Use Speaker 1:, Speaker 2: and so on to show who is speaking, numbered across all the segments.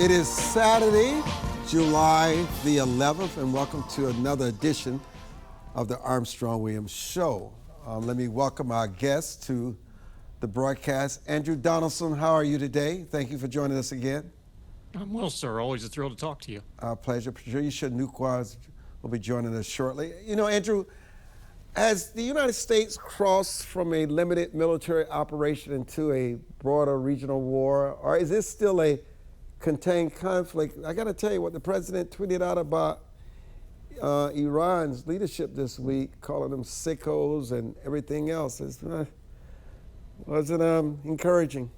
Speaker 1: It is Saturday, July the 11th, and welcome to another edition of the Armstrong-Williams Show. Let me welcome our guest to the broadcast. Andrew Donaldson, how are you today? Thank you for joining us again.
Speaker 2: I'm well, sir. Always a thrill to talk to you.
Speaker 1: Our pleasure. Patricia Newquart will be joining us shortly. You know, Andrew, as the United States crossed from a limited military operation into a broader regional war, or is this still a contained conflict? I got to tell you what the president tweeted out about Iran's leadership this week, calling them sickos and everything else. Wasn't encouraging.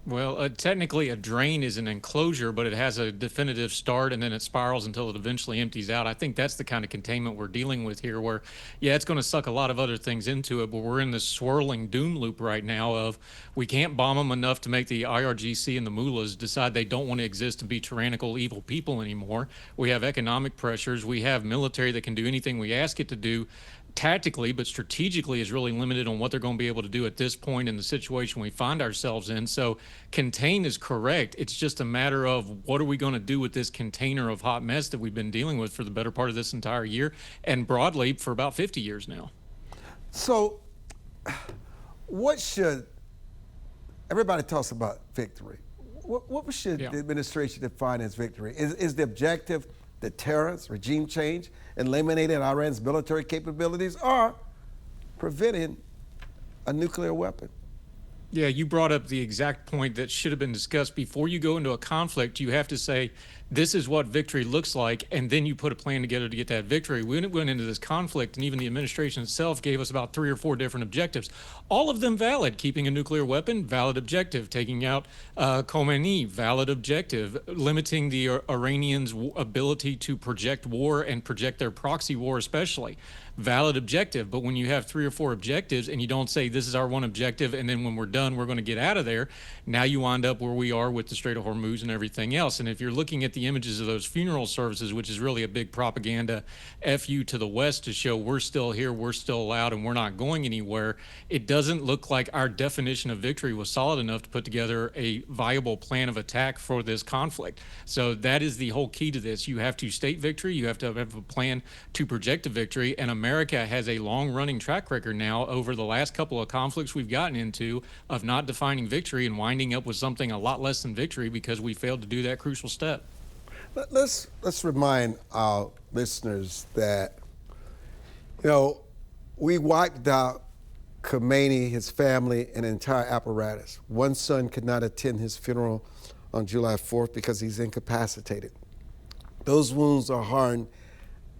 Speaker 2: Well, technically a drain is an enclosure, but it has a definitive start and then it spirals until it eventually empties out. I think that's the kind of containment we're dealing with here where, yeah, it's going to suck a lot of other things into it, but we're in this swirling doom loop right now of we can't bomb them enough to make the IRGC and the mullahs decide they don't want to exist and be tyrannical, evil people anymore. We have economic pressures. We have military that can do anything we ask it to do tactically, but strategically is really limited on what they're going to be able to do at this point in the situation we find ourselves in. So contain is correct. It's just a matter of what are we going to do with this container of hot mess that we've been dealing with for the better part of this entire year and broadly for about 50 years now.
Speaker 1: So what should, everybody talks about victory. What should the administration define as victory? Is the objective deterrence, regime change, eliminating Iran's military capabilities, or preventing a nuclear weapon?
Speaker 2: Yeah, you brought up the exact point that should have been discussed. Before you go into a conflict, you have to say, this is what victory looks like, and then you put a plan together to get that victory. We went into this conflict, and even the administration itself gave us about 3 or 4 different objectives, all of them valid. Keeping a nuclear weapon, valid objective. Taking out Khomeini, valid objective. Limiting the Iranians' ability to project war and project their proxy war especially, valid objective. But when you have 3 or 4 objectives and you don't say this is our one objective and then when we're done we're going to get out of there, now you wind up where we are with the Strait of Hormuz and everything else. And if you're looking at the images of those funeral services, which is really a big propaganda FU to the West to show we're still here, we're still allowed, and we're not going anywhere, it doesn't look like our definition of victory was solid enough to put together a viable plan of attack for this conflict. So that is the whole key to this. You have to state victory, you have to have a plan to project a victory, and America has a long-running track record now over the last couple of conflicts we've gotten into of not defining victory and winding up with something a lot less than victory because we failed to do that crucial step.
Speaker 1: Let's remind our listeners that, you know, we wiped out Khomeini, his family, and entire apparatus. One son could not attend his funeral on July 4th because he's incapacitated. Those wounds are hard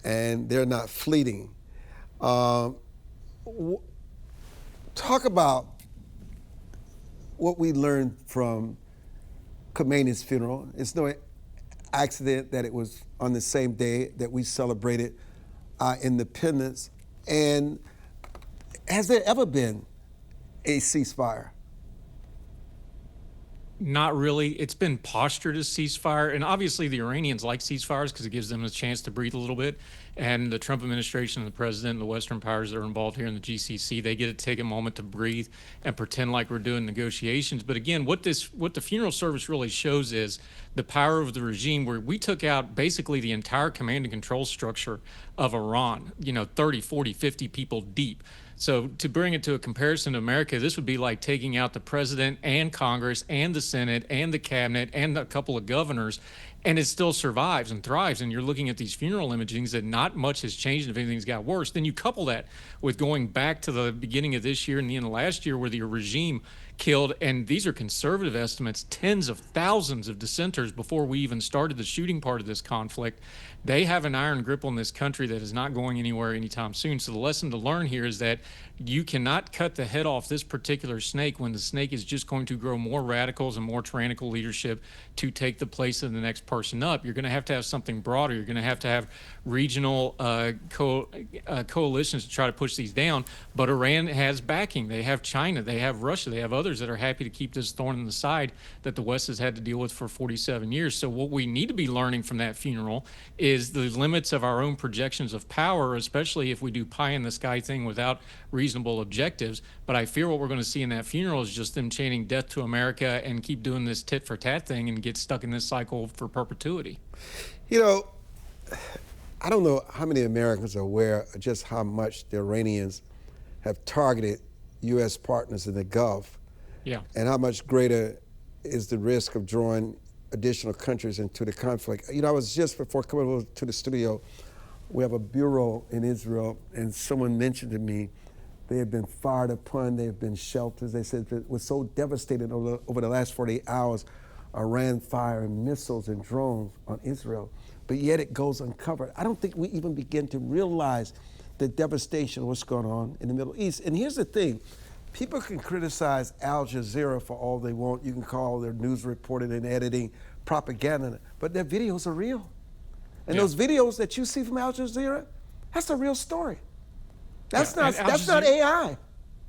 Speaker 1: and they're not fleeting. Talk about what we learned from Khomeini's funeral. It's no accident that it was on the same day that we celebrated our independence. And has there ever been a ceasefire?
Speaker 2: Not really. It's been postured as ceasefire, and obviously the Iranians like ceasefires because it gives them a chance to breathe a little bit. And the Trump administration and the president and the Western powers that are involved here in the GCC, they get to take a moment to breathe and pretend like we're doing negotiations. But again, what the funeral service really shows is the power of the regime, where we took out basically the entire command and control structure of Iran, 30, 40, 50 people deep. So to bring it to a comparison to America, this would be like taking out the president and Congress and the Senate and the cabinet and a couple of governors, and it still survives and thrives. And you're looking at these funeral imagings that not much has changed. If anything's got worse, then you couple that with going back to the beginning of this year and the end of last year where the regime killed, and these are conservative estimates, tens of thousands of dissenters before we even started the shooting part of this conflict. They have an iron grip on this country that is not going anywhere anytime soon. So the lesson to learn here is that you cannot cut the head off this particular snake when the snake is just going to grow more radicals and more tyrannical leadership to take the place of the next person. person up. You're going to have something broader. You're going to have regional coalitions to try to push these down. But Iran has backing. They have China. They have Russia. They have others that are happy to keep this thorn in the side that the West has had to deal with for 47 years. So what we need to be learning from that funeral is the limits of our own projections of power, especially if we do pie in the sky thing without reasonable objectives. But I fear what we're going to see in that funeral is just them chanting death to America and keep doing this tit for tat thing and get stuck in this cycle for perpetuity.
Speaker 1: You know, I don't know how many Americans are aware of just how much the Iranians have targeted U.S. partners in the Gulf.
Speaker 2: Yeah.
Speaker 1: And how much greater is the risk of drawing additional countries into the conflict. You know, I was just before coming over to the studio, we have a bureau in Israel, and someone mentioned to me they have been fired upon, they have been shelters. They said it was so devastating over the last 48 hours, Iran firing missiles and drones on Israel, but yet it goes uncovered. I don't think we even begin to realize the devastation of what's going on in the Middle East. And here's the thing, people can criticize Al Jazeera for all they want. You can call their news reporting and editing propaganda, but their videos are real. And those videos that you see from Al Jazeera, that's a real story. That's not AI.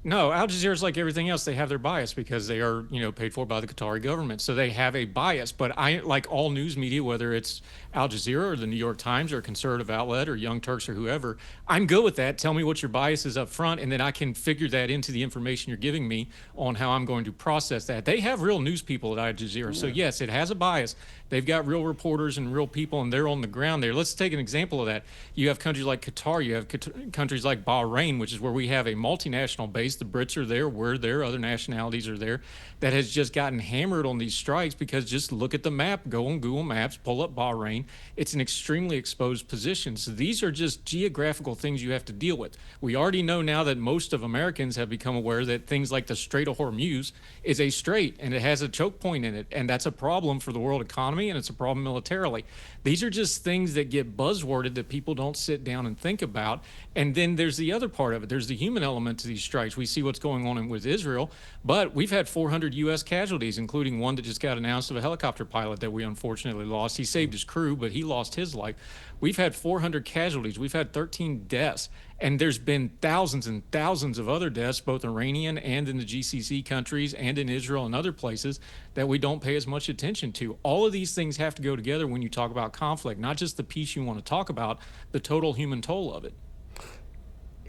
Speaker 2: No, Al Jazeera is like everything else. They have their bias because they are, paid for by the Qatari government. So they have a bias. But I, like all news media, whether it's Al Jazeera or the New York Times or a conservative outlet or Young Turks or whoever, I'm good with that. Tell me what your bias is up front, and then I can figure that into the information you're giving me on how I'm going to process that. They have real news people at Al Jazeera. So yes, it has a bias. They've got real reporters and real people, and they're on the ground there. Let's take an example of that. You have countries like Qatar. You have countries like Bahrain, which is where we have a multinational base. The Brits are there, we're there, other nationalities are there, that has just gotten hammered on these strikes because just look at the map, go on Google Maps, pull up Bahrain. It's an extremely exposed position. So these are just geographical things you have to deal with. We already know now that most of Americans have become aware that things like the Strait of Hormuz is a strait and it has a choke point in it. And that's a problem for the world economy and it's a problem militarily. These are just things that get buzzworded that people don't sit down and think about. And then there's the other part of it. There's the human element to these strikes. We see what's going on with Israel, but we've had 400 U.S. casualties, including one that just got announced of a helicopter pilot that we unfortunately lost. He saved his crew, but he lost his life. We've had 400 casualties. We've had 13 deaths, and there's been thousands and thousands of other deaths, both Iranian and in the GCC countries and in Israel and other places that we don't pay as much attention to. All of these things have to go together when you talk about conflict, not just the piece you want to talk about, the total human toll of it.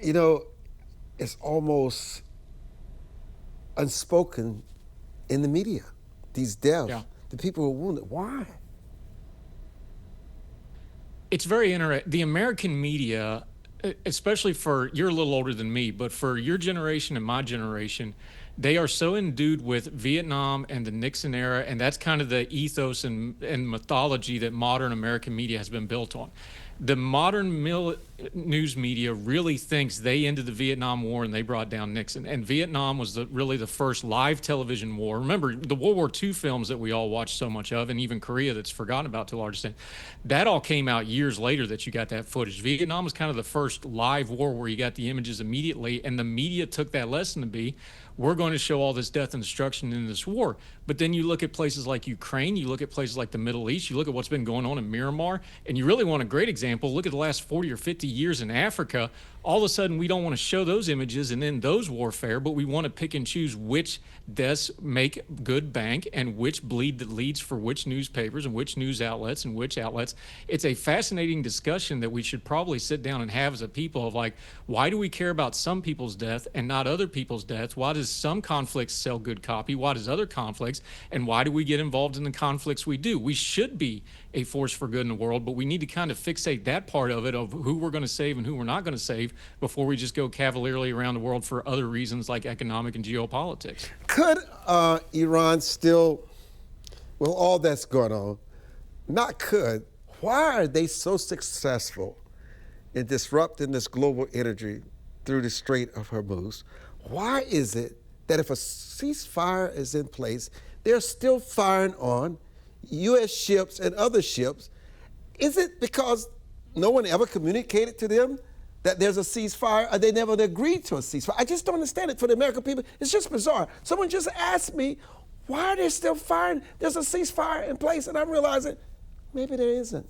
Speaker 1: You know, it's almost unspoken in the media, these deaths, the people who are wounded. Why?
Speaker 2: It's very interesting. The American media, especially for, you're a little older than me, but for your generation and my generation, they are so endued with Vietnam and the Nixon era, and that's kind of the ethos and mythology that modern American media has been built on. The modern news media really thinks they ended the Vietnam War and they brought down Nixon. And Vietnam was really the first live television war. Remember, the World War II films that we all watched so much of, and even Korea that's forgotten about to a large extent, that all came out years later that you got that footage. Vietnam was kind of the first live war where you got the images immediately, and the media took that lesson to be, we're going to show all this death and destruction in this war. But then you look at places like Ukraine, you look at places like the Middle East, you look at what's been going on in Myanmar, and you really want a great example, look at the last 40 or 50 years in Africa. All of a sudden, we don't want to show those images and then those warfare, but we want to pick and choose which deaths make good bank and which bleed that leads for which newspapers and which news outlets and which outlets. It's a fascinating discussion that we should probably sit down and have as a people of like, why do we care about some people's death and not other people's deaths? Why does some conflicts sell good copy? Why does other conflicts? And why do we get involved in the conflicts we do? We should be a force for good in the world, but we need to kind of fixate that part of it of who we're going to save and who we're not going to save before we just go cavalierly around the world for other reasons like economic and geopolitics.
Speaker 1: Could Iran still, well, all that's going on, not could, why are they so successful in disrupting this global energy through the Strait of Hormuz? Why is it that if a ceasefire is in place, they're still firing on U.S. ships and other ships? Is it because no one ever communicated to them that there's a ceasefire, or they never agreed to a ceasefire? I just don't understand it for the American people. It's just bizarre. Someone just asked me, why are they still firing? There's a ceasefire in place, and I'm realizing Maybe there isn't.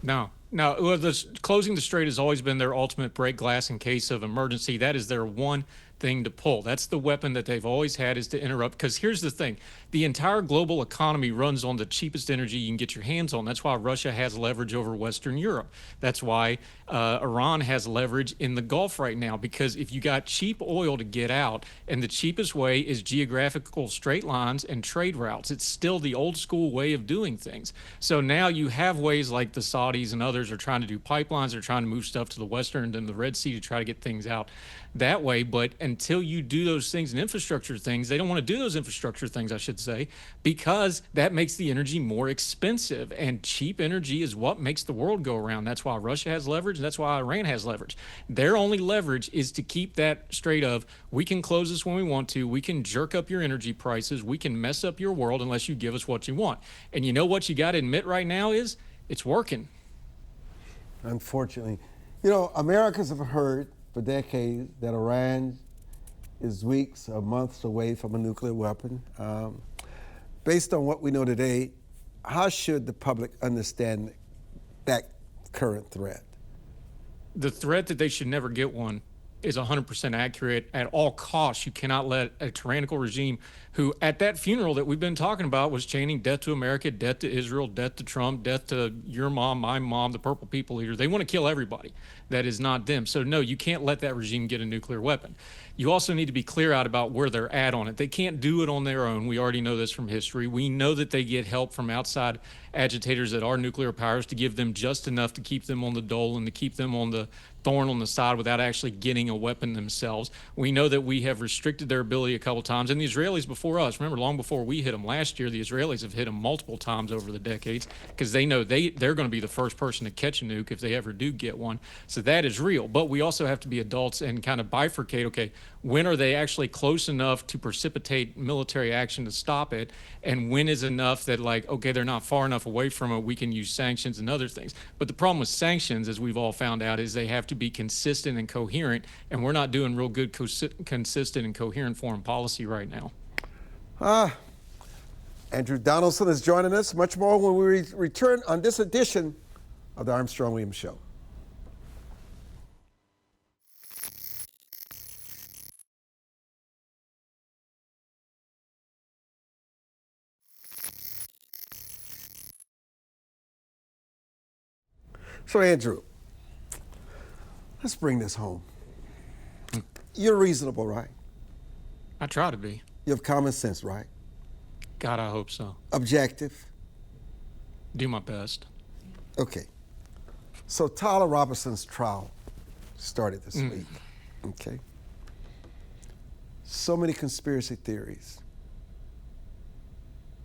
Speaker 2: No, no. Well, closing the strait has always been their ultimate break glass in case of emergency. That is their one thing to pull. That's the weapon that they've always had, is to interrupt. Because here's the thing: the entire global economy runs on the cheapest energy you can get your hands on. That's why Russia has leverage over Western Europe. That's why Iran has leverage in the Gulf right now. Because if you got cheap oil to get out, and the cheapest way is geographical straight lines and trade routes, it's still the old school way of doing things. So now you have ways like the Saudis and others are trying to do pipelines, they're trying to move stuff to the Western and the Red Sea to try to get things out that way. But until you do those things and infrastructure things, they don't want to do those infrastructure things, I should say, because that makes the energy more expensive. And cheap energy is what makes the world go around. That's why Russia has leverage. And that's why Iran has leverage. Their only leverage is to keep that straight of, we can close this when we want to. We can jerk up your energy prices. We can mess up your world unless you give us what you want. And you know what you got to admit right now is it's working.
Speaker 1: Unfortunately. You know, Americans have heard for decades that Iran is weeks or months away from a nuclear weapon. Based on what we know today, how should the public understand that current threat?
Speaker 2: The threat that they should never get one is 100% accurate. At all costs, you cannot let a tyrannical regime who, at that funeral that we've been talking about, was chanting death to America, death to Israel, death to Trump, death to your mom, my mom, the Purple People Leader. They want to kill everybody. That is not them. So no, you can't let that regime get a nuclear weapon. You also need to be clear out about where they're at on it. They can't do it on their own. We already know this from history. We know that they get help from outside agitators that are nuclear powers to give them just enough to keep them on the dole and to keep them on the thorn on the side without actually getting a weapon themselves. We know that we have restricted their ability a couple times, and the Israelis before us, remember, long before we hit them last year, the Israelis have hit them multiple times over the decades because they know they're going to be the first person to catch a nuke if they ever do get one. So that is real. But we also have to be adults and kind of bifurcate, okay, when are they actually close enough to precipitate military action to stop it? And when is enough that, like, okay, they're not far enough away from it, we can use sanctions and other things. But the problem with sanctions, as we've all found out, is they have to be consistent and coherent. And we're not doing real good consistent and coherent foreign policy right now.
Speaker 1: Andrew Donaldson is joining us. Much more when we return on this edition of the Armstrong-Williams Show. So, Andrew, let's bring this home. You're reasonable, right?
Speaker 2: I try to be.
Speaker 1: You have common sense, right?
Speaker 2: God, I hope so.
Speaker 1: Objective.
Speaker 2: Do my best.
Speaker 1: Okay. So Tyler Robinson's trial started this week. Okay. So many conspiracy theories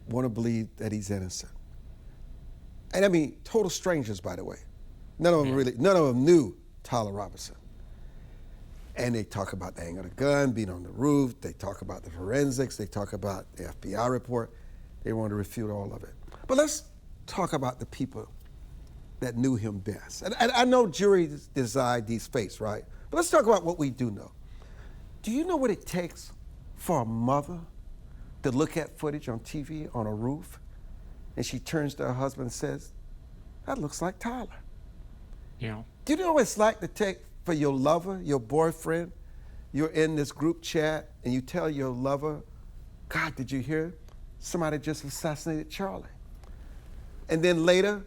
Speaker 1: want to believe that he's innocent. And I mean, total strangers, by the way. None of them knew Tyler Robinson. And they talk about the angle of the gun, being on the roof. They talk about the forensics. They talk about the FBI report. They want to refute all of it. But let's talk about the people that knew him best. And I know juries decide these fates, right? But let's talk about what we do know. Do you know what it takes for a mother to look at footage on TV on a roof, and she turns to her husband and says, "That looks like Tyler"?
Speaker 2: Yeah.
Speaker 1: Do you know what it's like to take for your lover, your boyfriend, you're in this group chat and you tell your lover, "God, did you hear? Somebody just assassinated Charlie." And then later,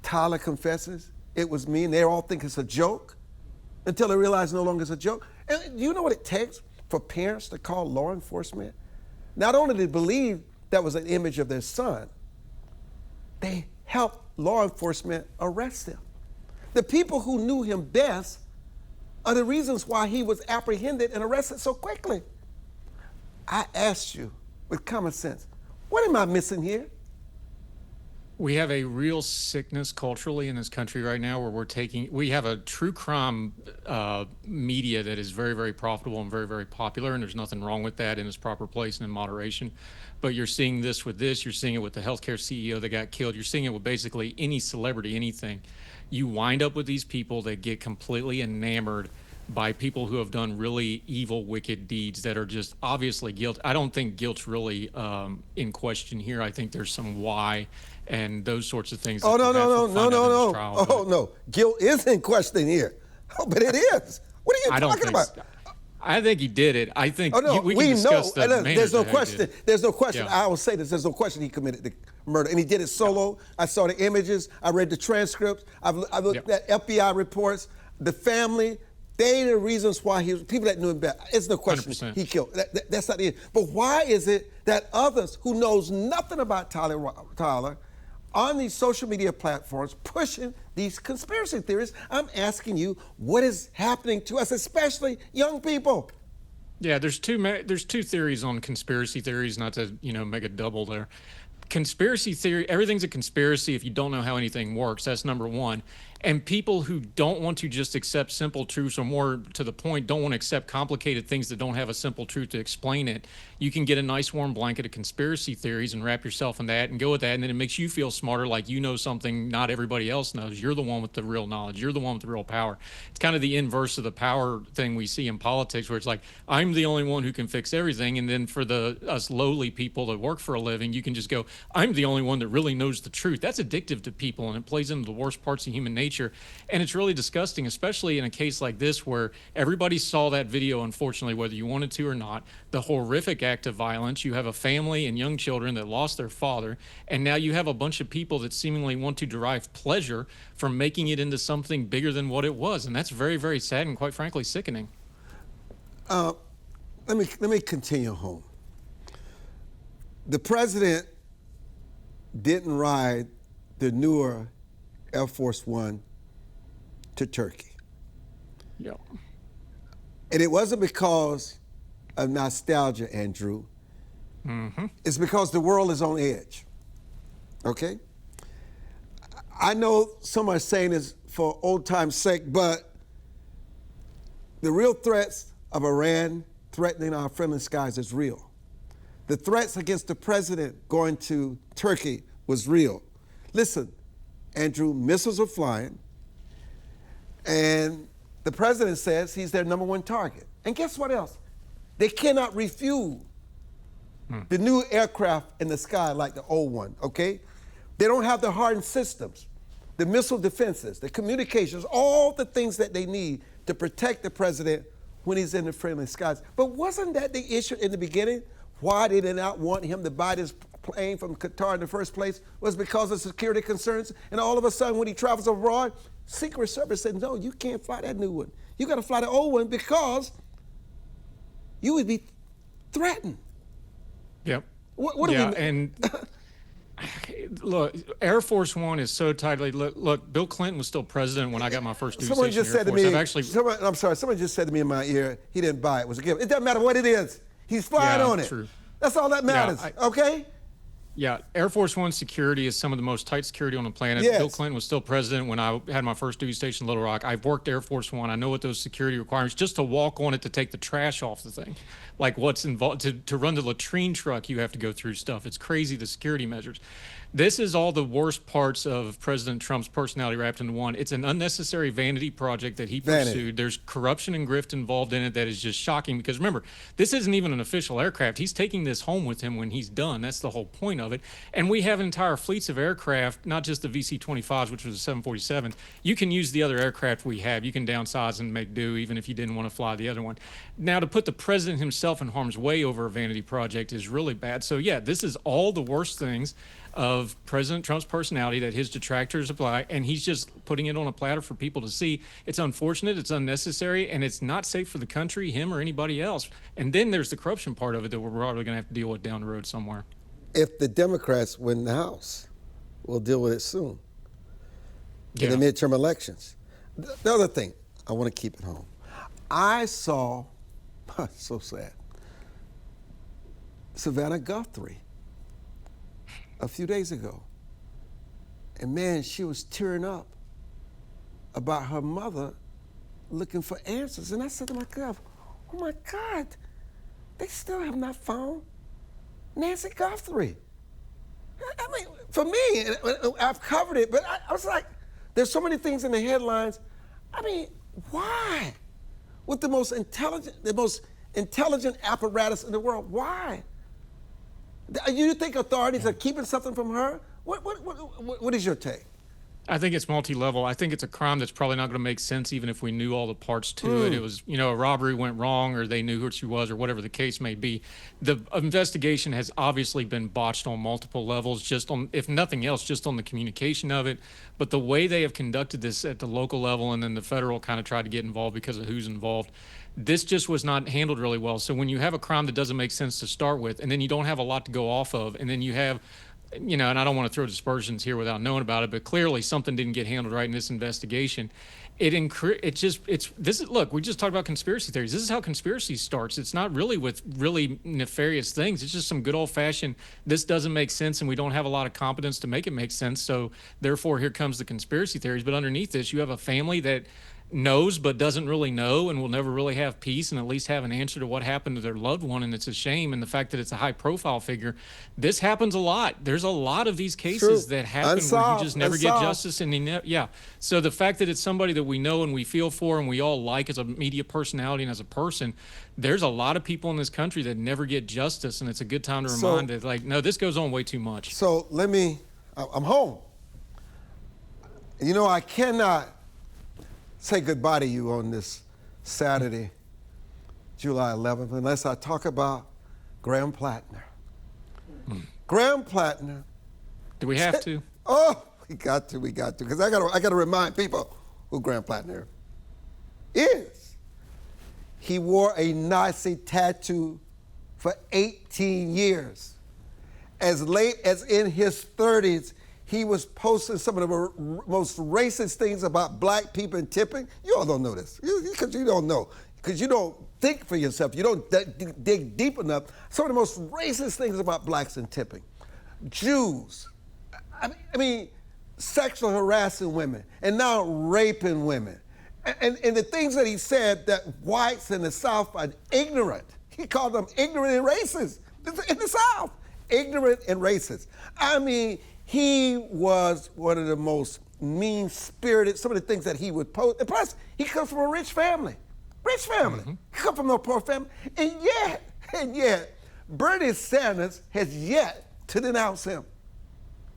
Speaker 1: Tyler confesses, "It was me," and they all think it's a joke until they realize no longer it's a joke. And do you know what it takes for parents to call law enforcement? Not only to believe that was an image of their son, they helped law enforcement arrest him. The people who knew him best are the reasons why he was apprehended and arrested so quickly. I asked you with common sense, what am I missing here?
Speaker 2: We have a real sickness culturally in this country right now where we have a true crime media that is very, very profitable and very, very popular, and there's nothing wrong with that in its proper place and in moderation. But you're seeing this with this, you're seeing it with the healthcare CEO that got killed, you're seeing it with basically any celebrity, anything. You wind up with these people that get completely enamored by people who have done really evil, wicked deeds that are just obviously guilt. I don't think guilt's really in question here. I think there's some why and those sorts of things
Speaker 1: Oh,
Speaker 2: that
Speaker 1: no,
Speaker 2: perhaps
Speaker 1: no,
Speaker 2: we'll
Speaker 1: no, no,
Speaker 2: find out
Speaker 1: no,
Speaker 2: in this
Speaker 1: no.
Speaker 2: trial.
Speaker 1: Oh, no. Guilt is in question here. Oh, but it is. What are you
Speaker 2: I don't
Speaker 1: talking
Speaker 2: think
Speaker 1: about?
Speaker 2: so. I think he did it. I think
Speaker 1: Oh, no,
Speaker 2: we can discuss the manner
Speaker 1: there's no
Speaker 2: of how he did
Speaker 1: question.
Speaker 2: it.
Speaker 1: There's no question.
Speaker 2: Yeah.
Speaker 1: I will say this. There's no question he committed the murder. And he did it solo. I saw the images. I read the transcripts. I looked at FBI reports. The family, they the reasons why people that knew him better. It's no question
Speaker 2: 100%.
Speaker 1: he killed. That's not it. But why is it that others who knows nothing about Tyler on these social media platforms pushing these conspiracy theories? I'm asking you, what is happening to us, especially young people?
Speaker 2: Yeah, there's two theories on conspiracy theories, not to, make a double there. Conspiracy theory, everything's a conspiracy if you don't know how anything works. That's number one. And people who don't want to just accept simple truths, or more to the point, don't want to accept complicated things that don't have a simple truth to explain it. You can get a nice warm blanket of conspiracy theories and wrap yourself in that and go with that. And then it makes you feel smarter, like you know something not everybody else knows. You're the one with the real knowledge. You're the one with the real power. It's kind of the inverse of the power thing we see in politics, where it's like, I'm the only one who can fix everything. And then for us lowly people that work for a living, you can just go, I'm the only one that really knows the truth. That's addictive to people, and it plays into the worst parts of human nature. And it's really disgusting, especially in a case like this where everybody saw that video, unfortunately, whether you wanted to or not, the horrific act of violence. You have a family and young children that lost their father, and now you have a bunch of people that seemingly want to derive pleasure from making it into something bigger than what it was. And that's very, very sad and, quite frankly, sickening.
Speaker 1: Let me continue home. The president didn't ride the newer Air Force One to Turkey.
Speaker 2: Yeah.
Speaker 1: And it wasn't because of nostalgia, Andrew.
Speaker 2: Mm-hmm.
Speaker 1: It's because the world is on edge. Okay? I know some are saying this for old time's sake, but the real threats of Iran threatening our friendly skies is real. The threats against the president going to Turkey was real. Listen, Andrew, missiles are flying, and the president says he's their number one target. And guess what else? They cannot refuel the new aircraft in the sky like the old one, okay? They don't have the hardened systems, the missile defenses, the communications, all the things that they need to protect the president when he's in the friendly skies. But wasn't that the issue in the beginning? Why they did not want him to buy this plane from Qatar in the first place was because of security concerns. And all of a sudden, when he travels abroad, Secret Service said, no, you can't fly that new one. You got to fly the old one because you would be threatened.
Speaker 2: Yep.
Speaker 1: What do we mean?
Speaker 2: And look, Air Force One is so tightly. Look, Bill Clinton was still president when I got my first duty
Speaker 1: Someone
Speaker 2: station
Speaker 1: just
Speaker 2: Air
Speaker 1: said to
Speaker 2: Force.
Speaker 1: me,
Speaker 2: I've actually,
Speaker 1: someone just said to me in my ear, he didn't buy it. It was a gift. It doesn't matter what it is. He's flying
Speaker 2: Yeah,
Speaker 1: on it.
Speaker 2: true.
Speaker 1: That's all that matters, okay?
Speaker 2: Yeah, Air Force One security is some of the most tight security on the planet.
Speaker 1: Yes.
Speaker 2: Bill Clinton was still president when I had my first duty station in Little Rock. I've worked Air Force One. I know what those security requirements, just to walk on it to take the trash off the thing. Like what's involved, to run the latrine truck, you have to go through stuff. It's crazy, the security measures. This is all the worst parts of President Trump's personality wrapped into one. It's an unnecessary vanity project that he pursued. There's corruption and grift involved in it that is just shocking, because remember, this isn't even an official aircraft. He's taking this home with him when he's done. That's the whole point of it. And we have entire fleets of aircraft, not just the VC-25s, which was a 747. You can use the other aircraft we have. You can downsize and make do, even if you didn't want to fly the other one. Now, to put the president himself in harm's way over a vanity project is really bad. So yeah, this is all the worst things of President Trump's personality that his detractors apply, and he's just putting it on a platter for people to see. It's unfortunate, it's unnecessary, and it's not safe for the country, him, or anybody else. And then there's the corruption part of it that we're probably going to have to deal with down the road somewhere.
Speaker 1: If the Democrats win the House, we'll deal with it soon in the midterm elections. The other thing, I want to keep it home. I saw, so sad, Savannah Guthrie a few days ago. And man, she was tearing up about her mother looking for answers. And I said to myself, oh my God, they still have not found Nancy Guthrie. I mean, for me, I've covered it, but I was like, there's so many things in the headlines. I mean, why? with the most intelligent apparatus in the world. Why? You think authorities are keeping something from her? What is your take?
Speaker 2: I think it's multi-level. I think it's a crime that's probably not going to make sense even if we knew all the parts to it. It was, a robbery went wrong, or they knew who she was, or whatever the case may be. The investigation has obviously been botched on multiple levels, just on, if nothing else, just on the communication of it. But the way they have conducted this at the local level, and then the federal kind of tried to get involved because of who's involved, this just was not handled really well. So when you have a crime that doesn't make sense to start with, and then you don't have a lot to go off of, and then you have, and I don't want to throw dispersions here without knowing about it, but clearly something didn't get handled right in this investigation. Look, we just talked about conspiracy theories. This is how conspiracy starts. It's not really with really nefarious things. It's just some good old fashioned, this doesn't make sense and we don't have a lot of competence to make it make sense. So therefore here comes the conspiracy theories. But underneath this, you have a family that knows but doesn't really know and will never really have peace and at least have an answer to what happened to their loved one, and it's a shame. And the fact that it's a high profile figure, this happens a lot. There's a lot of these cases that happen where you just never get justice, and so the fact that it's somebody that we know and we feel for and we all like as a media personality and as a person, there's a lot of people in this country that never get justice, and it's a good time to remind that, no, this goes on way too much.
Speaker 1: So I'm home. I cannot say goodbye to you on this Saturday, July 11th, unless I talk about Graham Plattner. Graham Plattner.
Speaker 2: Do we have to?
Speaker 1: Oh, we got to, because I got to remind people who Graham Plattner is. He wore a Nazi tattoo for 18 years. As late as in his 30s, he was posting some of the most racist things about black people and tipping. You all don't know this, because you don't know, because you don't think for yourself. You don't dig deep enough. Some of the most racist things about blacks and tipping. Jews, I mean, sexual harassing women, and now raping women. And the things that he said that whites in the South are ignorant. He called them ignorant and racist in the South. Ignorant and racist. I mean, he was one of the most mean-spirited, some of the things that he would post. And plus, he comes from a rich family. Mm-hmm. He comes from a poor family. And yet, Bernie Sanders has yet to denounce him.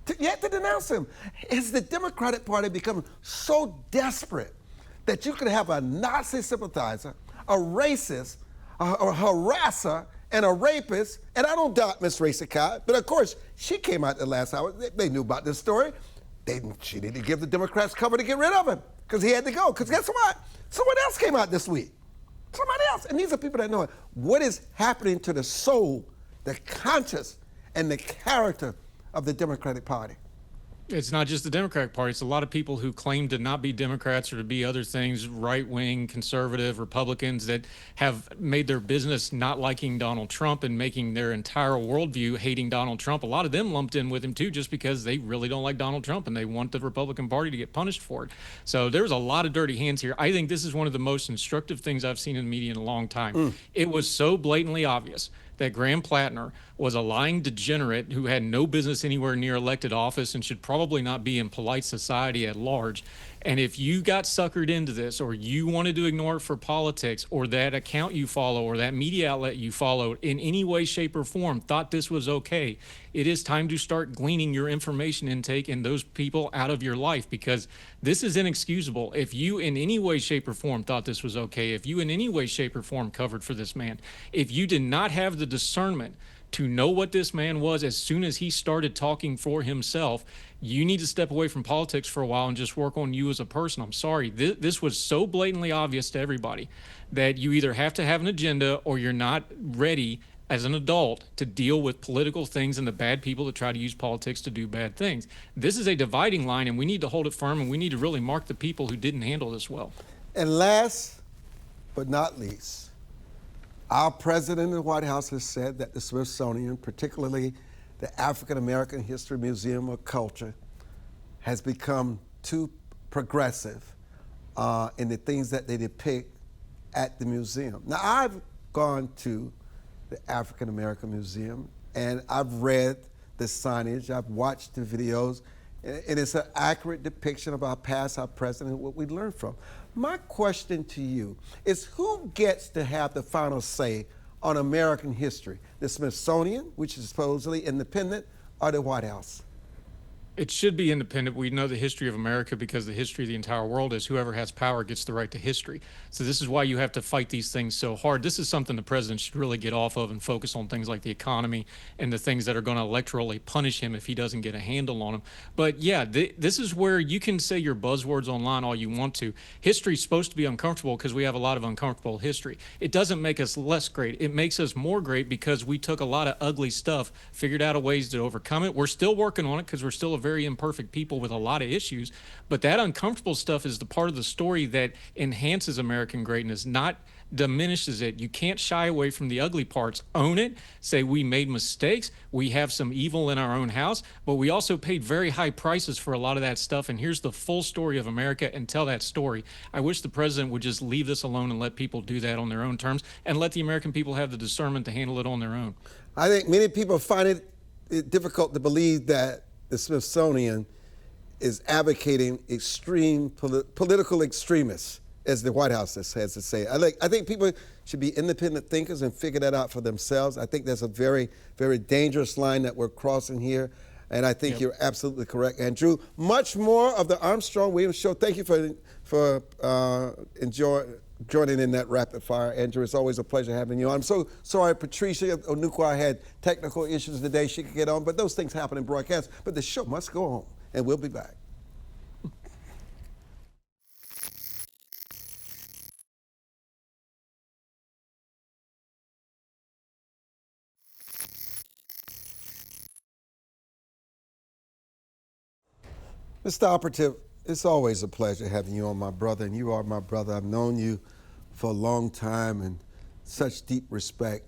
Speaker 1: Has the Democratic Party become so desperate that you could have a Nazi sympathizer, a racist, a harasser, and a rapist, and I don't doubt Miss Racikai, but of course, she came out the last hour. They knew about this story. She didn't give the Democrats cover to get rid of him, because he had to go. Because guess what? Someone else came out this week. Somebody else. And these are people that know it. What is happening to the soul, the conscience, and the character of the Democratic Party?
Speaker 2: It's not just the Democratic Party. It's a lot of people who claim to not be Democrats or to be other things, right-wing, conservative, Republicans, that have made their business not liking Donald Trump and making their entire worldview hating Donald Trump. A lot of them lumped in with him, too, just because they really don't like Donald Trump and they want the Republican Party to get punished for it. So there's a lot of dirty hands here. I think this is one of the most instructive things I've seen in the media in a long time. It was so blatantly obvious that Graham Plattner was a lying degenerate who had no business anywhere near elected office and should probably not be in polite society at large. And if you got suckered into this, or you wanted to ignore it for politics, or that account you follow or that media outlet you followed in any way, shape, or form thought this was okay, it is time to start gleaning your information intake and those people out of your life, because this is inexcusable. If you in any way, shape, or form thought this was okay, if you in any way, shape, or form covered for this man, if you did not have the discernment to know what this man was as soon as he started talking for himself, you need to step away from politics for a while and just work on you as a person. I'm sorry. This was so blatantly obvious to everybody that you either have to have an agenda or you're not ready as an adult to deal with political things and the bad people that try to use politics to do bad things. This is a dividing line, and we need to hold it firm, and we need to really mark the people who didn't handle this well.
Speaker 1: And last but not least, our president in the White House has said that the Smithsonian, particularly the African American History Museum of Culture, has become too progressive in the things that they depict at the museum. Now, I've gone to the African American Museum, and I've read the signage, I've watched the videos, and it's an accurate depiction of our past, our present, and what we learned from. My question to you is, who gets to have the final say on American history? The Smithsonian, which is supposedly independent, or the White House?
Speaker 2: It should be independent. We know the history of America because the history of the entire world is whoever has power gets the right to history. So this is why you have to fight these things so hard. This is something the president should really get off of and focus on things like the economy and the things that are going to electorally punish him if he doesn't get a handle on them. But yeah, this is where you can say your buzzwords online all you want to. History's supposed to be uncomfortable because we have a lot of uncomfortable history. It doesn't make us less great. It makes us more great because we took a lot of ugly stuff, figured out a ways to overcome it. We're still working on it because we're still a very imperfect people with a lot of issues, but that uncomfortable stuff is the part of the story that enhances American greatness, not diminishes it. You can't shy away from the ugly parts. Own it, say we made mistakes, we have some evil in our own house, but we also paid very high prices for a lot of that stuff, and here's the full story of America, and tell that story. I wish the president would just leave this alone and let people do that on their own terms, and let the American people have the discernment to handle it on their own.
Speaker 1: I think many people find it difficult to believe that the Smithsonian is advocating extreme political extremists, as the White House has to say. I think people should be independent thinkers and figure that out for themselves. I think that's a very, very dangerous line that we're crossing here. And I think you're absolutely correct, Andrew. Much more of the Armstrong-Williams Show. Thank you for joining in that rapid fire, Andrew. It's always a pleasure having you on. I'm so sorry Patricia Onukwa had technical issues today. She could get on, but those things happen in broadcast. But the show must go on, and we'll be back. Mr. Operative, it's always a pleasure having you on, my brother, and you are my brother. I've known you for a long time and such deep respect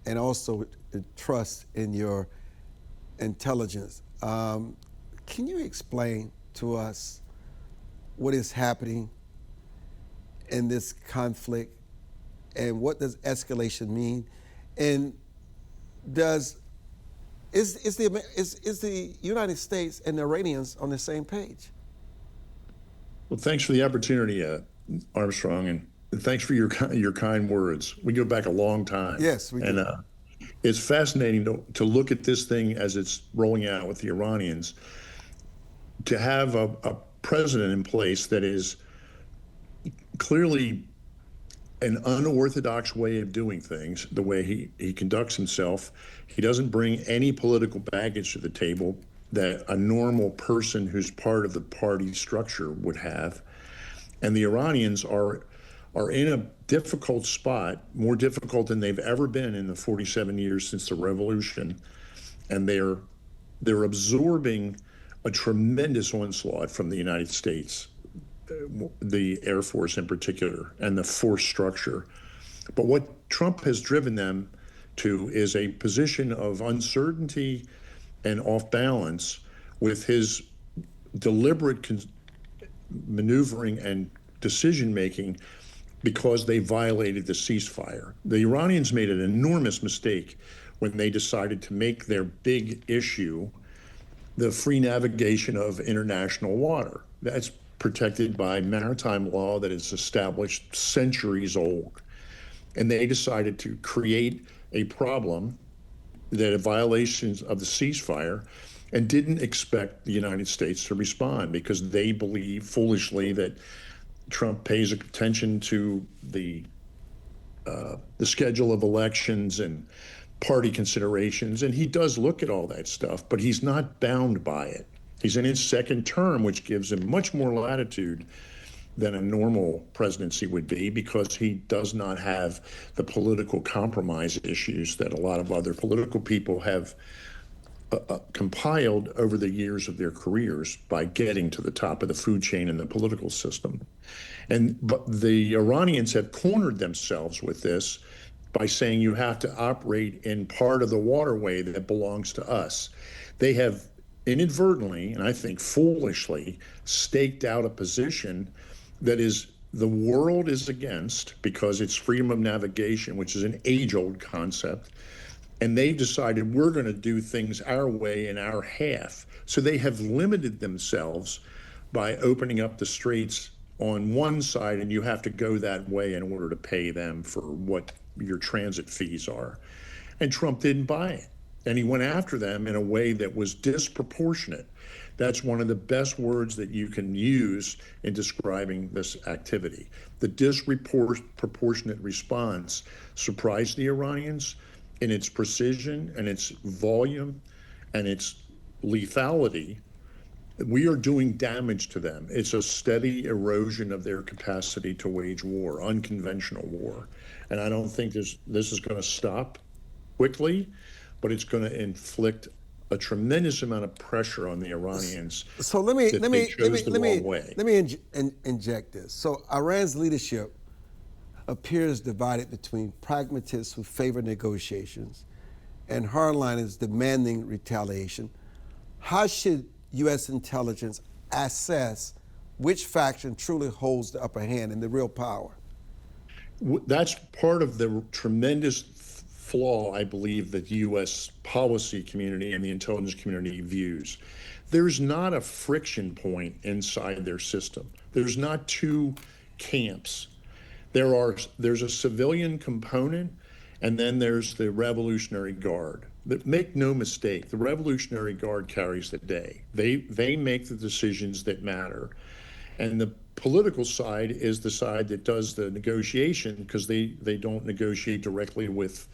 Speaker 1: and also trust in your intelligence. Can you explain to us what is happening in this conflict and what does escalation mean? And is the United States and the Iranians on the same page?
Speaker 3: Well, thanks for the opportunity, Armstrong, and thanks for your kind words. We go back a long time.
Speaker 1: Yes, we do.
Speaker 3: And it's fascinating to look at this thing as it's rolling out with the Iranians. To have a president in place that is clearly an unorthodox way of doing things, the way he conducts himself. He doesn't bring any political baggage to the table that a normal person who's part of the party structure would have. And the Iranians are in a difficult spot, more difficult than they've ever been in the 47 years since the revolution. And they're absorbing a tremendous onslaught from the United States, the Air Force in particular, and the force structure. But what Trump has driven them to is a position of uncertainty and off balance with his deliberate maneuvering and decision making because they violated the ceasefire. The Iranians made an enormous mistake when they decided to make their big issue the free navigation of international water. That's protected by maritime law that is established centuries old. And they decided to create a problem that had violations of the ceasefire and didn't expect the United States to respond because they believe foolishly that Trump pays attention to the schedule of elections and party considerations. And he does look at all that stuff, but he's not bound by it. He's in his second term, which gives him much more latitude than a normal presidency would be because he does not have the political compromise issues that a lot of other political people have compiled over the years of their careers by getting to the top of the food chain in the political system. But the Iranians have cornered themselves with this by saying you have to operate in part of the waterway that belongs to us. They have inadvertently, and I think foolishly, staked out a position that is the world is against because it's freedom of navigation, which is an age-old concept. And they've decided we're going to do things our way in our half. So they have limited themselves by opening up the straits on one side, and you have to go that way in order to pay them for what your transit fees are. And Trump didn't buy it. And he went after them in a way that was disproportionate. That's one of the best words that you can use in describing this activity. The disproportionate response surprised the Iranians in its precision and its volume and its lethality. We are doing damage to them. It's a steady erosion of their capacity to wage war, unconventional war. And I don't think this is going to stop quickly, but it's going to inflict a tremendous amount of pressure on the Iranians.
Speaker 1: So let me inject this. So Iran's leadership appears divided between pragmatists who favor negotiations and hardliners demanding retaliation. How should U.S. intelligence assess which faction truly holds the upper hand and the real power?
Speaker 3: That's part of the tremendous flaw, I believe, that the U.S. policy community and the intelligence community views. There's not a friction point inside their system. There's not two camps. There's a civilian component, and then there's the Revolutionary Guard. Make no mistake, the Revolutionary Guard carries the day. They make the decisions that matter. And the political side is the side that does the negotiation, because they don't negotiate directly with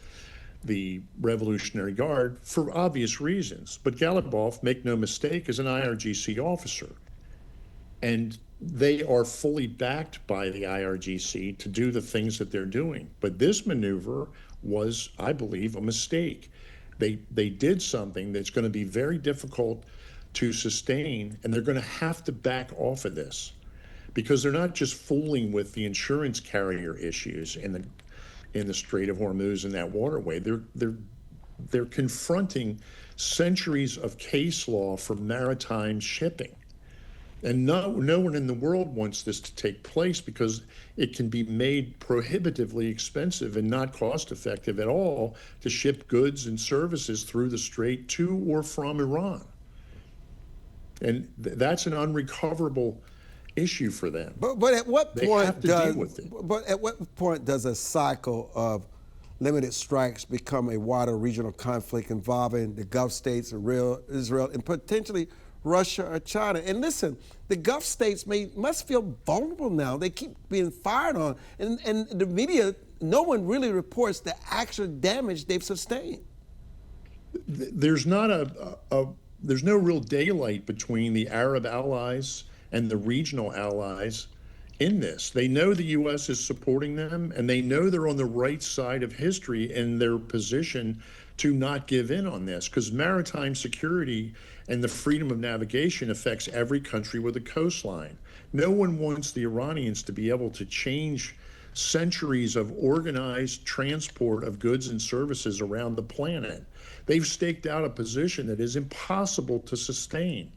Speaker 3: the Revolutionary Guard for obvious reasons. But Galibov, make no mistake, is an IRGC officer. And they are fully backed by the IRGC to do the things that they're doing. But this maneuver was, I believe, a mistake. They did something that's going to be very difficult to sustain, and they're going to have to back off of this, because they're not just fooling with the insurance carrier issues in the Strait of Hormuz and that waterway. They're confronting centuries of case law for maritime shipping. And no one in the world wants this to take place, because it can be made prohibitively expensive and not cost effective at all to ship goods and services through the strait to or from Iran. And that's an unrecoverable issue for them.
Speaker 1: But at what
Speaker 3: They
Speaker 1: point
Speaker 3: have to deal with it.
Speaker 1: But at what point does a cycle of limited strikes become a wider regional conflict involving the Gulf states, Israel, and potentially Russia or China? And listen, the Gulf states must feel vulnerable now. They keep being fired on, and the media, no one really reports the actual damage they've sustained.
Speaker 3: There's there's no real daylight between the Arab allies and the regional allies in this. They know the U.S. is supporting them, and they know they're on the right side of history in their position to not give in on this, because maritime security and the freedom of navigation affects every country with a coastline. No one wants the Iranians to be able to change centuries of organized transport of goods and services around the planet. They've staked out a position that is impossible to sustain.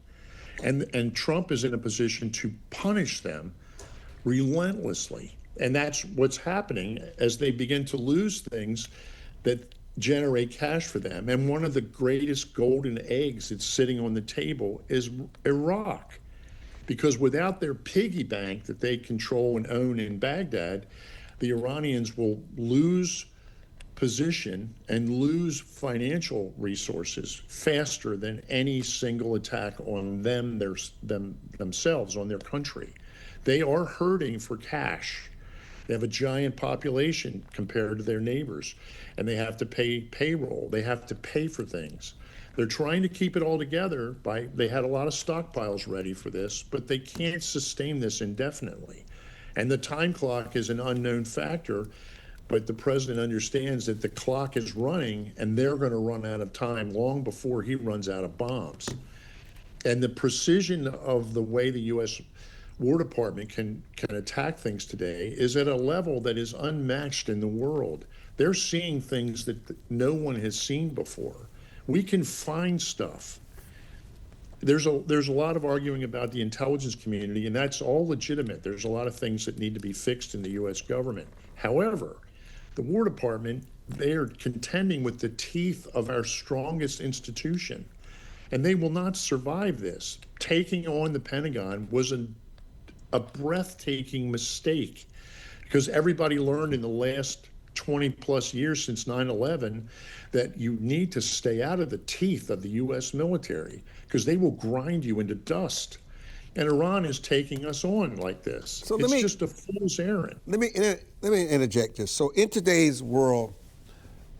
Speaker 3: And Trump is in a position to punish them relentlessly. And that's what's happening as they begin to lose things that generate cash for them. And one of the greatest golden eggs that's sitting on the table is Iraq. Because without their piggy bank that they control and own in Baghdad, the Iranians will lose position and lose financial resources faster than any single attack on themselves, on their country. They are hurting for cash. They have a giant population compared to their neighbors, and they have to pay payroll. They have to pay for things. They're trying to keep it all together they had a lot of stockpiles ready for this, but they can't sustain this indefinitely. And the time clock is an unknown factor, but the president understands that the clock is running, and they're going to run out of time long before he runs out of bombs. And the precision of the way the U.S. War Department can attack things today is at a level that is unmatched in the world. They're seeing things that no one has seen before. We can find stuff. There's a lot of arguing about the intelligence community, and that's all legitimate. There's a lot of things that need to be fixed in the U.S. government. However, the War Department, they are contending with the teeth of our strongest institution, and they will not survive this. Taking on the Pentagon was a breathtaking mistake, because everybody learned in the last 20 plus years since 9/11 that you need to stay out of the teeth of the U.S. military, because they will grind you into dust. And Iran is taking us on like this.
Speaker 1: So
Speaker 3: it's just a fool's errand.
Speaker 1: Let me interject this. So in today's world,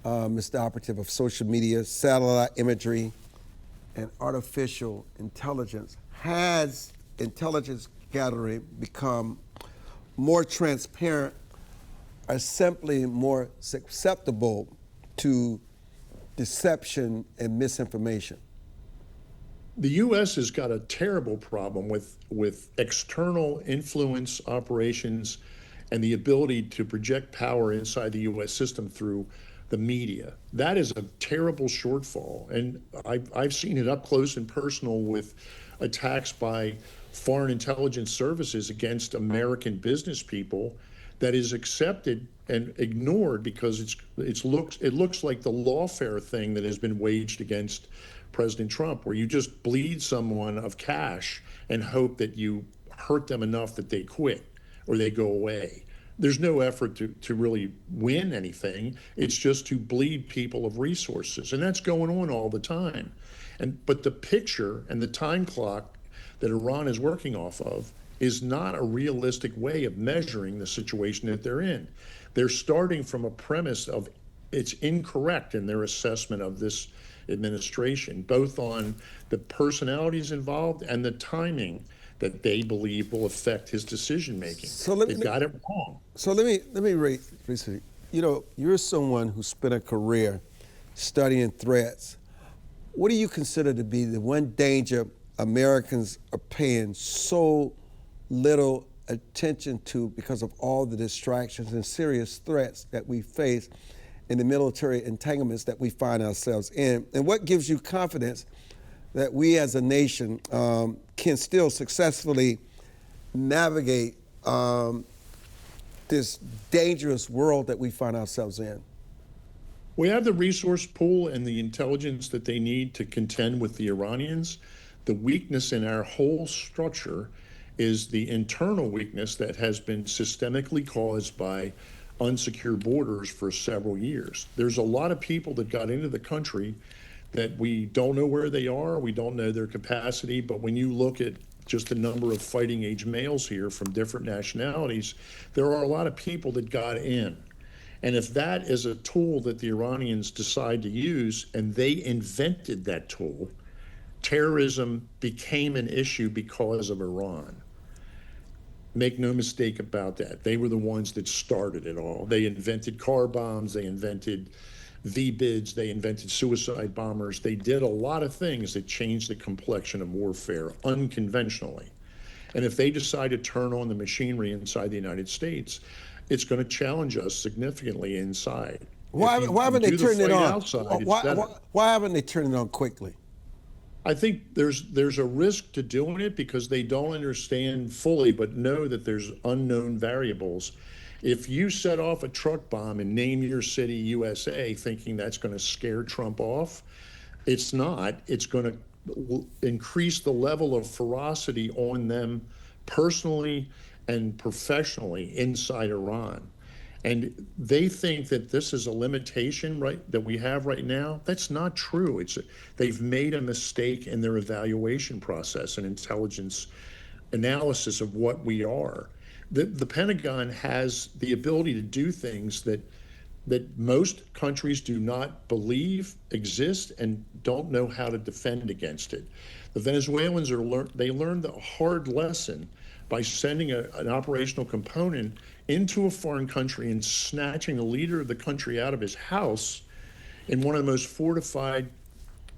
Speaker 1: Mr. Operative, of social media, satellite imagery, and artificial intelligence, has intelligence gathering become more transparent or simply more susceptible to deception and misinformation?
Speaker 3: The U.S. has got a terrible problem with external influence operations and the ability to project power inside the U.S. system through the media. That is a terrible shortfall. And I've seen it up close and personal with attacks by foreign intelligence services against American business people that is accepted and ignored because it looks like the lawfare thing that has been waged against President Trump, where you just bleed someone of cash and hope that you hurt them enough that they quit or they go away. There's no effort to really win anything. It's just to bleed people of resources, and that's going on all the time. But the picture and the time clock that Iran is working off of is not a realistic way of measuring the situation that they're in. They're starting from a premise of it's incorrect in their assessment of this administration, both on the personalities involved and the timing that they believe will affect his decision making. So they got it wrong.
Speaker 1: So let me raise, you know, you're someone who spent a career studying threats. What do you consider to be the one danger Americans are paying so little attention to because of all the distractions and serious threats that we face in the military entanglements that we find ourselves in? And what gives you confidence that we as a nation can still successfully navigate this dangerous world that we find ourselves in?
Speaker 3: We have the resource pool and the intelligence that they need to contend with the Iranians. The weakness in our whole structure is the internal weakness that has been systemically caused by unsecured borders for several years. There's a lot of people that got into the country that we don't know where they are, we don't know their capacity, but when you look at just the number of fighting age males here from different nationalities, there are a lot of people that got in. And if that is a tool that the Iranians decide to use, and they invented that tool, terrorism became an issue because of Iran. Make no mistake about that. They were the ones that started it all. They invented car bombs, they invented V-bids, they invented suicide bombers. They did a lot of things that changed the complexion of warfare unconventionally. And if they decide to turn on the machinery inside the United States, it's going to challenge us significantly inside.
Speaker 1: Why haven't they turned it on?
Speaker 3: Outside,
Speaker 1: why haven't they turned it on quickly?
Speaker 3: I think there's a risk to doing it because they don't understand fully, but know that there's unknown variables. If you set off a truck bomb and name your city USA thinking that's going to scare Trump off, it's not. It's going to increase the level of ferocity on them personally and professionally inside Iran. And they think that this is a limitation, right, that we have right now. That's not true. They've made a mistake in their evaluation process and intelligence analysis of what we are. The Pentagon has the ability to do things that most countries do not believe exist and don't know how to defend against it. The Venezuelans learned the hard lesson by sending an operational component into a foreign country and snatching the leader of the country out of his house in one of the most fortified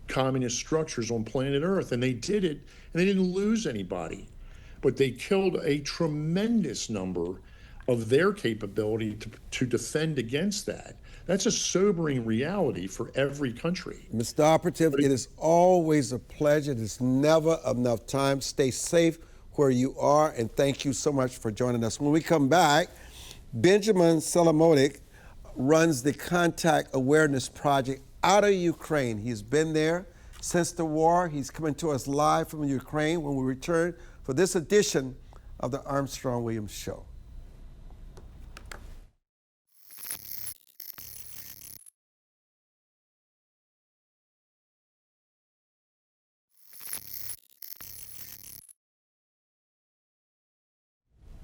Speaker 3: communist structures on planet Earth. And they did it, and they didn't lose anybody. But they killed a tremendous number of their capability to defend against that. That's a sobering reality for every country.
Speaker 1: Mr. Operative, it is always a pleasure. There's never enough time. Stay safe where you are, and thank you so much for joining us. When we come back, Benjamin Selamotic, runs the Contact Awareness Project out of Ukraine. He's been there since the war. He's coming to us live from Ukraine when we return for this edition of the Armstrong-Williams Show.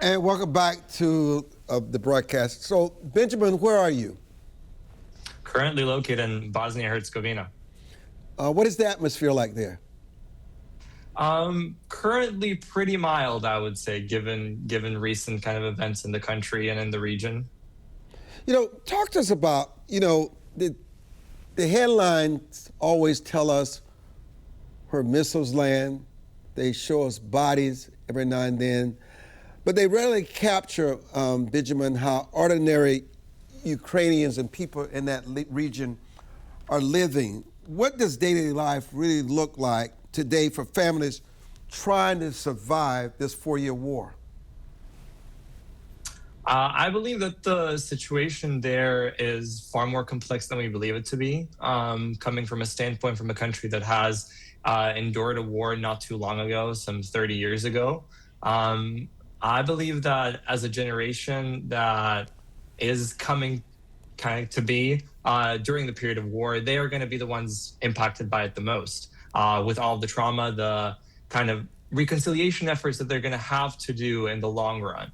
Speaker 1: And welcome back to the broadcast. So, Benjamin, where are you?
Speaker 4: Currently located in Bosnia-Herzegovina.
Speaker 1: What is the atmosphere like there?
Speaker 4: Currently pretty mild, I would say, given recent kind of events in the country and in the region.
Speaker 1: Talk to us about, the headlines always tell us where missiles land. They show us bodies every now and then. But they rarely capture, Benjamin, how ordinary Ukrainians and people in that region are living. What does daily life really look like today for families trying to survive this 4-year war?
Speaker 4: I believe that the situation there is far more complex than we believe it to be, coming from a standpoint from a country that has endured a war not too long ago, some 30 years ago. I believe that as a generation that is coming kind of to be during the period of war, they are going to be the ones impacted by it the most, with all the trauma, the kind of reconciliation efforts that they're going to have to do in the long run.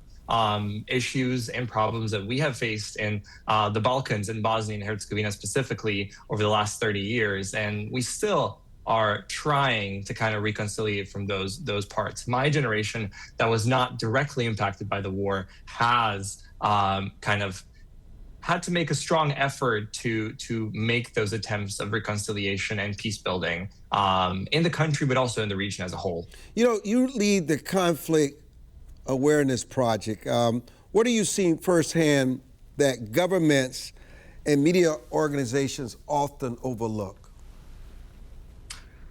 Speaker 4: Issues and problems that we have faced in the Balkans and Bosnia and Herzegovina specifically over the last 30 years. And we still are trying to kind of reconciliate from those parts. My generation that was not directly impacted by the war has kind of had to make a strong effort to make those attempts of reconciliation and peace building in the country, but also in the region as a whole.
Speaker 1: You lead the Conflict Awareness Project. What are you seeing firsthand that governments and media organizations often overlook?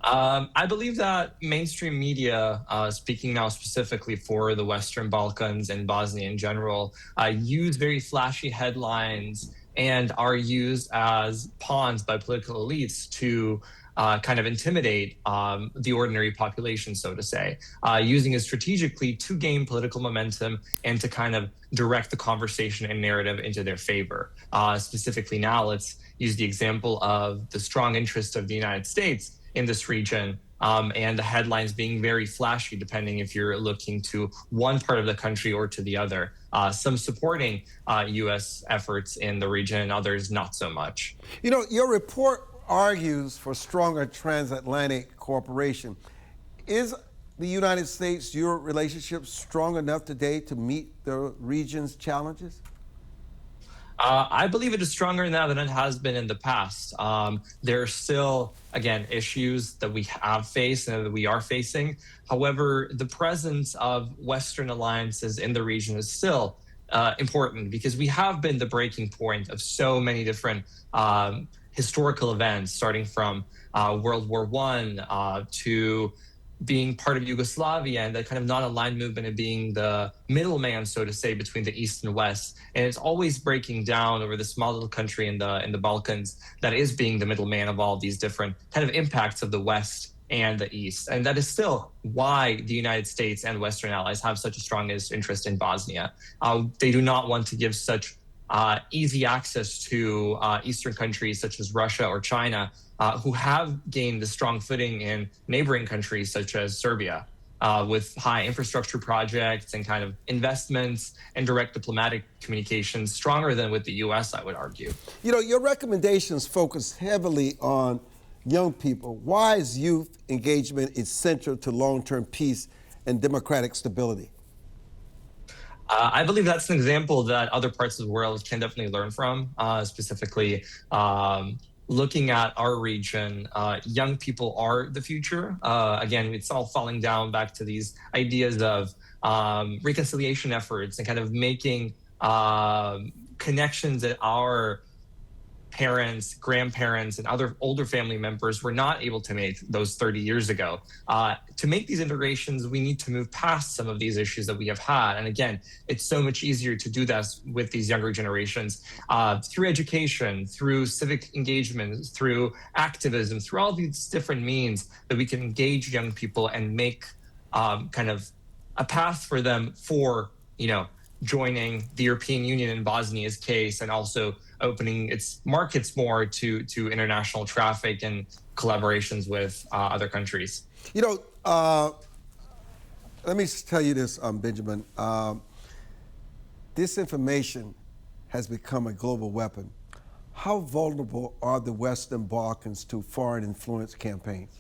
Speaker 4: I believe that mainstream media, speaking now specifically for the Western Balkans and Bosnia in general, use very flashy headlines and are used as pawns by political elites to kind of intimidate the ordinary population, so to say, using it strategically to gain political momentum and to kind of direct the conversation and narrative into their favor. Specifically now, let's use the example of the strong interest of the United States in this region, and the headlines being very flashy, depending if you're looking to one part of the country or to the other. Some supporting U.S. efforts in the region, and others not so much.
Speaker 1: Your report argues for stronger transatlantic cooperation. Is the United States-Europe relationship strong enough today to meet the region's challenges?
Speaker 4: I believe it is stronger now than it has been in the past. There are still, again, issues that we have faced and that we are facing. However, the presence of Western alliances in the region is still important because we have been the breaking point of so many different historical events, starting from World War I to being part of Yugoslavia and that kind of non-aligned movement of being the middleman, so to say, between the East and West. And it's always breaking down over the small little country in the Balkans that is being the middleman of all these different kind of impacts of the West and the East. And that is still why the United States and Western allies have such a strong interest in Bosnia. They do not want to give such easy access to Eastern countries such as Russia or China, who have gained a strong footing in neighboring countries such as Serbia, with high infrastructure projects and kind of investments and direct diplomatic communications, stronger than with the U.S., I would argue.
Speaker 1: Your recommendations focus heavily on young people. Why is youth engagement essential to long-term peace and democratic stability?
Speaker 4: I believe that's an example that other parts of the world can definitely learn from, specifically looking at our region. Young people are the future. Again, it's all falling down back to these ideas of reconciliation efforts and kind of making connections that are parents, grandparents, and other older family members were not able to make those 30 years ago. To make these integrations, we need to move past some of these issues that we have had. And again, it's so much easier to do that with these younger generations through education, through civic engagement, through activism, through all these different means that we can engage young people and make kind of a path for them for, joining the European Union in Bosnia's case, and also opening its markets more to international traffic and collaborations with other countries.
Speaker 1: Let me just tell you this, Benjamin. Disinformation has become a global weapon. How vulnerable are the Western Balkans to foreign influence campaigns?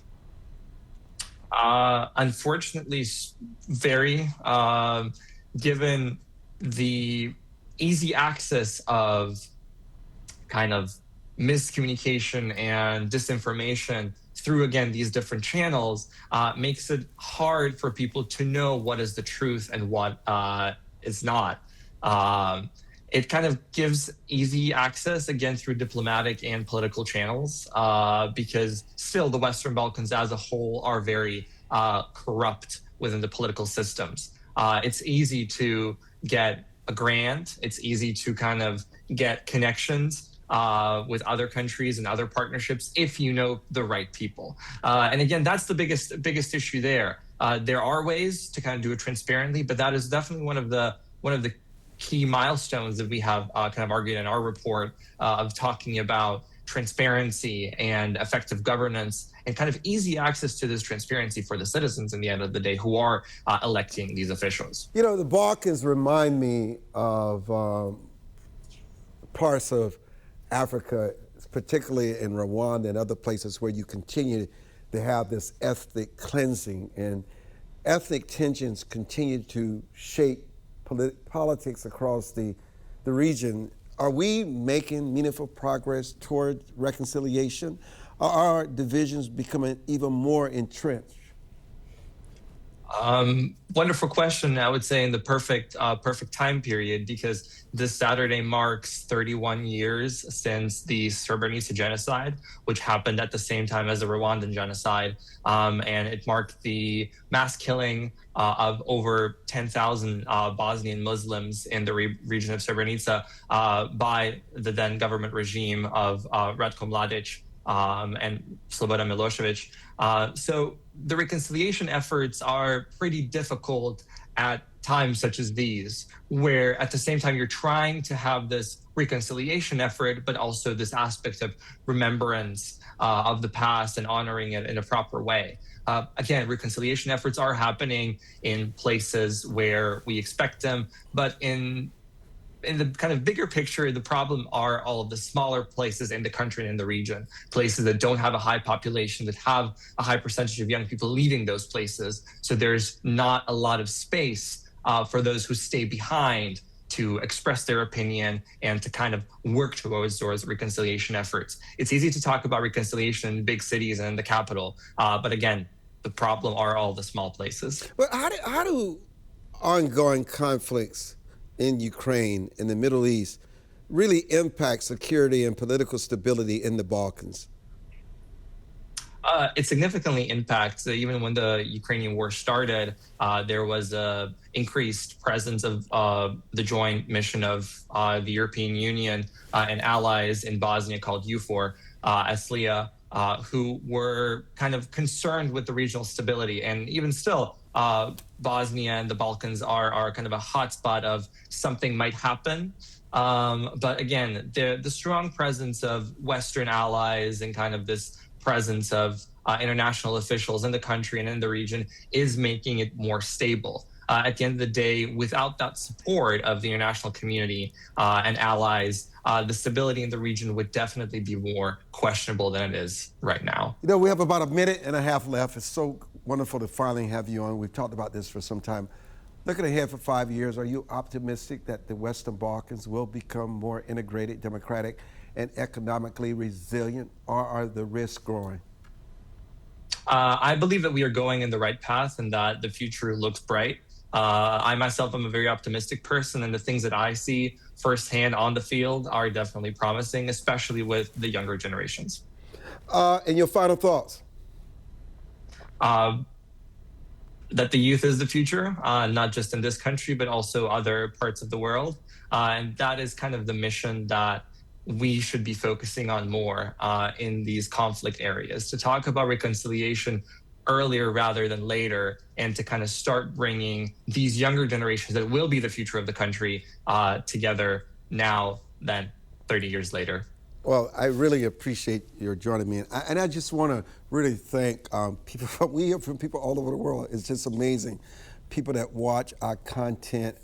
Speaker 4: Unfortunately, very, given the easy access of kind of miscommunication and disinformation through, again, these different channels, makes it hard for people to know what is the truth and what is not. It kind of gives easy access, again, through diplomatic and political channels, because still the Western Balkans as a whole are very corrupt within the political systems. It's easy to get a grant. It's easy to kind of get connections with other countries and other partnerships if you know the right people. And again, that's the biggest issue there. There are ways to kind of do it transparently, but that is definitely one of the key milestones that we have kind of argued in our report of talking about transparency and effective governance and kind of easy access to this transparency for the citizens in the end of the day who are electing these officials.
Speaker 1: The Balkans remind me of parts of Africa, particularly in Rwanda and other places where you continue to have this ethnic cleansing, and ethnic tensions continue to shape politics across the region. Are we making meaningful progress toward reconciliation? Or are divisions becoming even more entrenched?
Speaker 4: Wonderful question. I would say in the perfect time period, because this Saturday marks 31 years since the Srebrenica genocide, which happened at the same time as the Rwandan genocide, and it marked the mass killing of over 10,000 Bosnian Muslims in the region of Srebrenica by the then government regime of Ratko Mladic and Slobodan Milosevic. So the reconciliation efforts are pretty difficult at times such as these, where at the same time you're trying to have this reconciliation effort, but also this aspect of remembrance of the past and honoring it in a proper way. Again, reconciliation efforts are happening in places where we expect them, but in the kind of bigger picture, the problem are all of the smaller places in the country and in the region, places that don't have a high population, that have a high percentage of young people leaving those places. So there's not a lot of space for those who stay behind to express their opinion and to kind of work towards reconciliation efforts. It's easy to talk about reconciliation in big cities and in the capital, but again, the problem are all the small places.
Speaker 1: But how do ongoing conflicts in Ukraine, in the Middle East, really impact security and political stability in the Balkans?
Speaker 4: It significantly impacts. Even when the Ukrainian war started, there was a increased presence of the joint mission of the European Union and allies in Bosnia called EUFOR, ESLIA, who were kind of concerned with the regional stability. And even still, Bosnia and the Balkans are kind of a hotspot of something might happen. But again, the strong presence of Western allies and kind of this presence of international officials in the country and in the region is making it more stable. At the end of the day, without that support of the international community and allies, the stability in the region would definitely be more questionable than it is right now.
Speaker 1: We have about a minute and a half left. It's so wonderful to finally have you on. We've talked about this for some time. Looking ahead for 5 years, are you optimistic that the Western Balkans will become more integrated, democratic, and economically resilient, or are the risks growing?
Speaker 4: I believe that we are going in the right path and that the future looks bright. I myself am a very optimistic person, and the things that I see firsthand on the field are definitely promising, especially with the younger generations.
Speaker 1: And your final thoughts?
Speaker 4: Uh, that the youth is the future, not just in this country, but also other parts of the world. And that is kind of the mission that we should be focusing on more in these conflict areas, to talk about reconciliation earlier rather than later, and to kind of start bringing these younger generations that will be the future of the country together now than 30 years later.
Speaker 1: Well, I really appreciate your joining me, and I just want to really thank people. We hear from people all over the world. It's just amazing, people that watch our content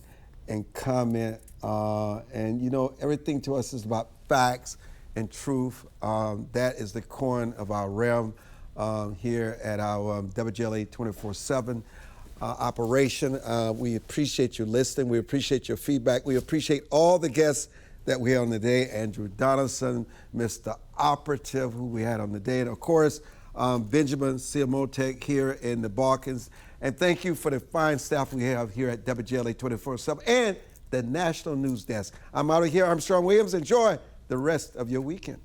Speaker 1: and comment, and you know, everything to us is about facts and truth. That is the coin of our realm here at our WGLA 24/7 operation. We appreciate you listening. We appreciate your feedback. We appreciate all the guests that we had on the day, Andrew Donaldson, Mr. Operative, who we had on the day, and of course, Benjamin Siamotek here in the Balkans. And thank you for the fine staff we have here at WGLA 24/7 and the National News Desk. I'm out of here, Armstrong Williams. Enjoy the rest of your weekend.